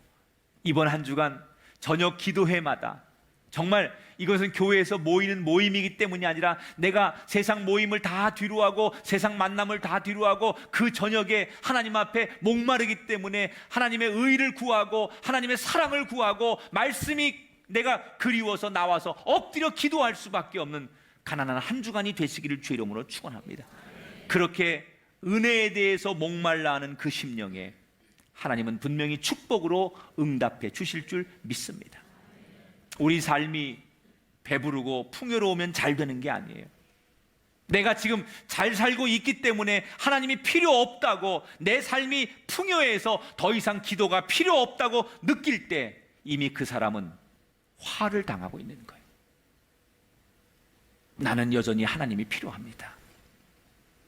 이번 한 주간 저녁 기도회마다, 정말 이것은 교회에서 모이는 모임이기 때문이 아니라 내가 세상 모임을 다 뒤로하고 세상 만남을 다 뒤로하고 그 저녁에 하나님 앞에 목마르기 때문에 하나님의 의를 구하고 하나님의 사랑을 구하고 말씀이 내가 그리워서 나와서 엎드려 기도할 수밖에 없는 가난한 한 주간이 되시기를 주의 이름으로 축원합니다. 그렇게 은혜에 대해서 목말라 하는 그 심령에 하나님은 분명히 축복으로 응답해 주실 줄 믿습니다. 우리 삶이 배부르고 풍요로우면 잘 되는 게 아니에요. 내가 지금 잘 살고 있기 때문에 하나님이 필요 없다고, 내 삶이 풍요해서 더 이상 기도가 필요 없다고 느낄 때 이미 그 사람은 화를 당하고 있는 거예요. 나는 여전히 하나님이 필요합니다.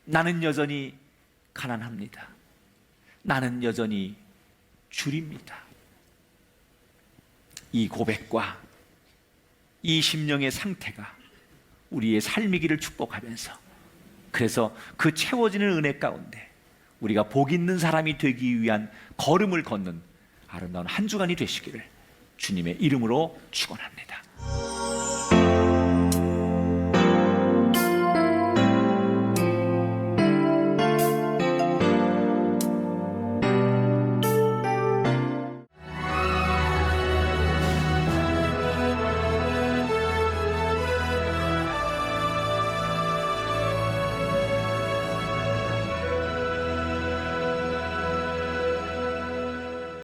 나는 여전히 가난합니다. 나는 여전히 줄입니다. 이 고백과 이 심령의 상태가 우리의 삶이기를 축복하면서, 그래서 그 채워지는 은혜 가운데 우리가 복 있는 사람이 되기 위한 걸음을 걷는 아름다운 한 주간이 되시기를 주님의 이름으로 축원합니다.